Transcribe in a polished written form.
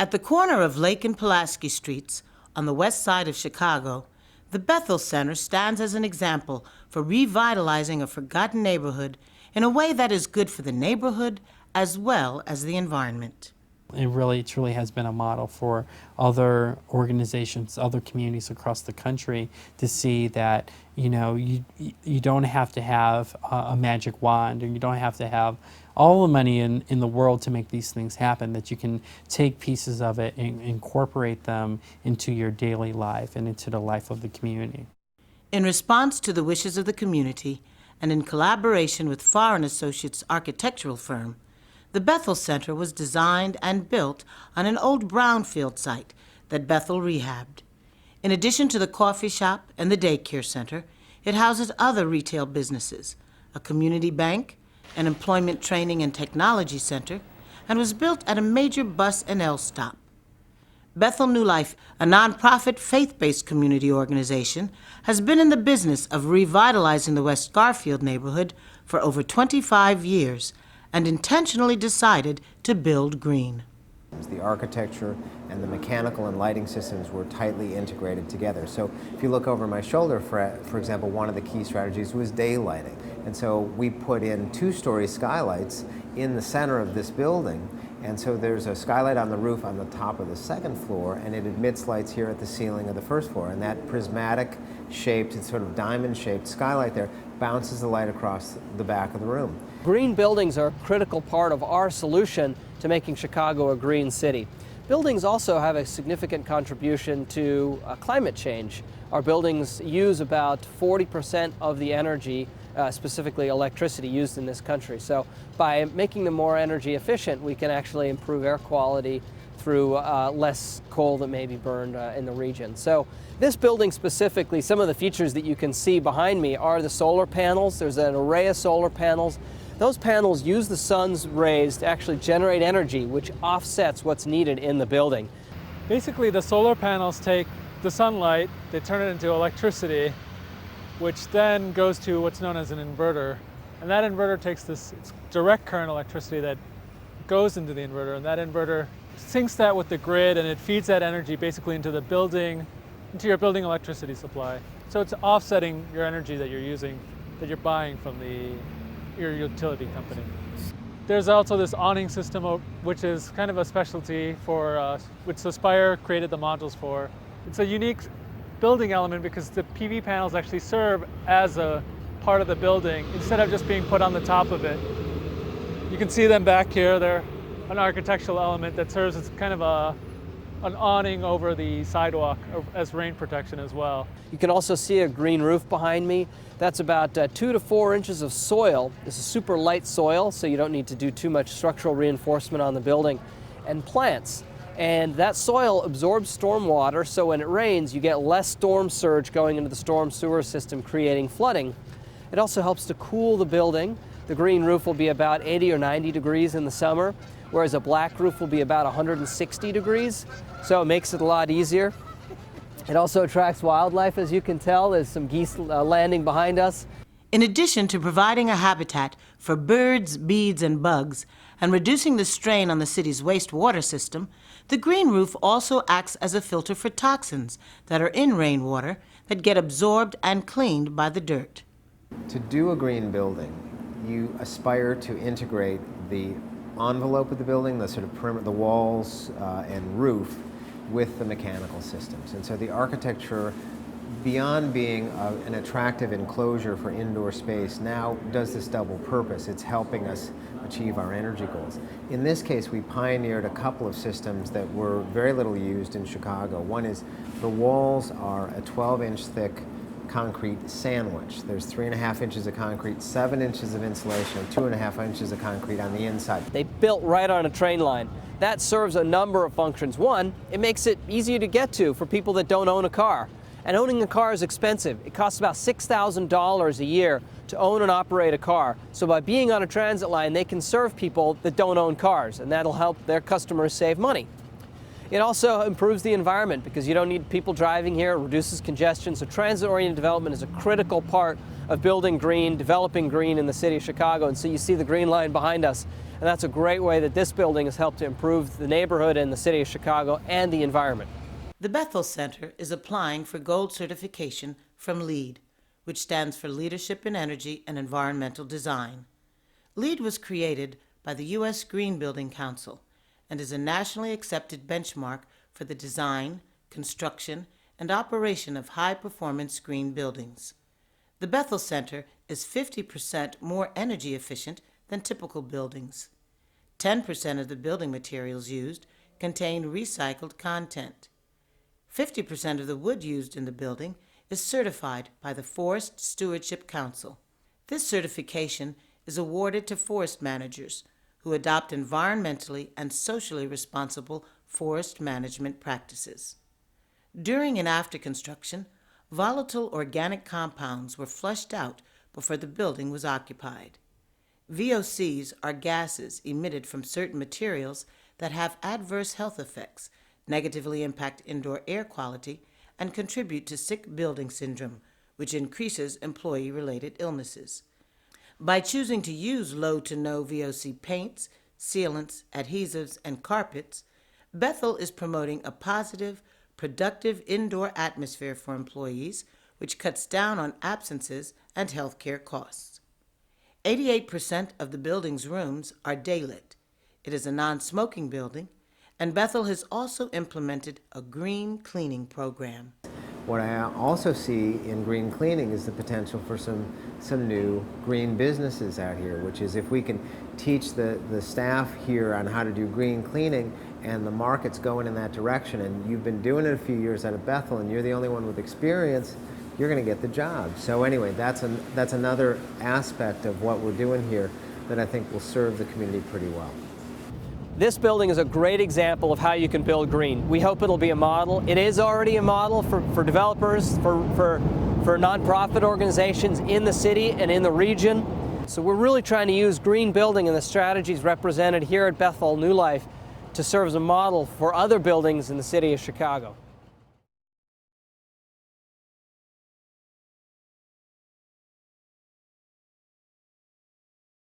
At the corner of Lake and Pulaski Streets, on the west side of Chicago, the Bethel Center stands as an example for revitalizing a forgotten neighborhood in a way that is good for the neighborhood as well as the environment. It really truly has been a model for other organizations, other communities across the country to see that, you know, you don't have to have a magic wand, or you don't have to have all the money in the world to make these things happen, that you can take pieces of it and incorporate them into your daily life and into the life of the community. In response to the wishes of the community, and in collaboration with Farr & Associates architectural firm, the Bethel Center was designed and built on an old brownfield site that Bethel rehabbed. In addition to the coffee shop and the daycare center, it houses other retail businesses, a community bank, an employment training and technology center, and was built at a major bus and L stop. Bethel New Life, a nonprofit faith-based community organization, has been in the business of revitalizing the West Garfield neighborhood for over 25 years and intentionally decided to build green. The architecture and the mechanical and lighting systems were tightly integrated together. So if you look over my shoulder, for example, one of the key strategies was daylighting. And so we put in two-story skylights in the center of this building. And so there's a skylight on the roof on the top of the second floor, and it admits lights here at the ceiling of the first floor. And that prismatic shaped, it's sort of diamond-shaped skylight there bounces the light across the back of the room. Green buildings are a critical part of our solution to making Chicago a green city. Buildings also have a significant contribution to climate change. Our buildings use about 40% of the energy, specifically electricity, used in this country. So by making them more energy efficient, we can actually improve air quality through less coal that may be burned in the region. So this building specifically, some of the features that you can see behind me are the solar panels. There's an array of solar panels. Those panels use the sun's rays to actually generate energy, which offsets what's needed in the building. Basically, the solar panels take the sunlight, they turn it into electricity, which then goes to what's known as an inverter. And that inverter takes this direct current electricity that goes into the inverter, and that inverter syncs that with the grid, and it feeds that energy basically into the building, into your building electricity supply. So it's offsetting your energy that you're using, that you're buying from your utility company. There's also this awning system, which is kind of a specialty for which Aspire created the modules for. It's a unique building element because the PV panels actually serve as a part of the building instead of just being put on the top of it. You can see them back here. They're an architectural element that serves as kind of an awning over the sidewalk as rain protection as well. You can also see a green roof behind me. That's about 2 to 4 inches of soil. This is super light soil, so you don't need to do too much structural reinforcement on the building, and plants. And that soil absorbs storm water, so when it rains, you get less storm surge going into the storm sewer system, creating flooding. It also helps to cool the building. The green roof will be about 80 or 90 degrees in the summer, whereas a black roof will be about 160 degrees, so it makes it a lot easier. It also attracts wildlife, as you can tell. There's some geese landing behind us. In addition to providing a habitat for birds, bees, and bugs, and reducing the strain on the city's wastewater system, the green roof also acts as a filter for toxins that are in rainwater that get absorbed and cleaned by the dirt. To do a green building, you aspire to integrate the envelope of the building, the sort of perimeter, the walls and roof, with the mechanical systems. And so the architecture, beyond being an attractive enclosure for indoor space, now does this double purpose. It's helping us achieve our energy goals. In this case, we pioneered a couple of systems that were very little used in Chicago. One is the walls are a 12-inch thick concrete sandwich. There's 3.5 inches of concrete, 7 inches of insulation, and 2.5 inches of concrete on the inside. They built right on a train line. That serves a number of functions. One, it makes it easier to get to for people that don't own a car. And owning a car is expensive. It costs about $6,000 a year to own and operate a car. So by being on a transit line, they can serve people that don't own cars, and that'll help their customers save money. It also improves the environment because you don't need people driving here. It reduces congestion. So transit-oriented development is a critical part of building green, developing green in the city of Chicago. And so you see the green line behind us. And that's a great way that this building has helped to improve the neighborhood and the city of Chicago and the environment. The Bethel Center is applying for gold certification from LEED, which stands for Leadership in Energy and Environmental Design. LEED was created by the U.S. Green Building Council and is a nationally accepted benchmark for the design, construction, and operation of high-performance green buildings. The Bethel Center is 50% more energy efficient than typical buildings. 10% of the building materials used contain recycled content. 50% of the wood used in the building is certified by the Forest Stewardship Council. This certification is awarded to forest managers who adopt environmentally and socially responsible forest management practices. During and after construction, volatile organic compounds were flushed out before the building was occupied. VOCs are gases emitted from certain materials that have adverse health effects, negatively impact indoor air quality, and contribute to sick building syndrome, which increases employee-related illnesses. By choosing to use low to no VOC paints, sealants, adhesives, and carpets, Bethel is promoting a positive, productive indoor atmosphere for employees, which cuts down on absences and healthcare costs. 88% of the building's rooms are daylit. It is a non-smoking building, and Bethel has also implemented a green cleaning program. What I also see in green cleaning is the potential for some new green businesses out here, which is if we can teach the staff here on how to do green cleaning and the market's going in that direction, and you've been doing it a few years out of Bethel and you're the only one with experience, you're going to get the job. So anyway, that's another aspect of what we're doing here that I think will serve the community pretty well. This building is a great example of how you can build green. We hope it'll be a model. It is already a model for developers, for nonprofit organizations in the city and in the region. So we're really trying to use green building and the strategies represented here at Bethel New Life to serve as a model for other buildings in the city of Chicago.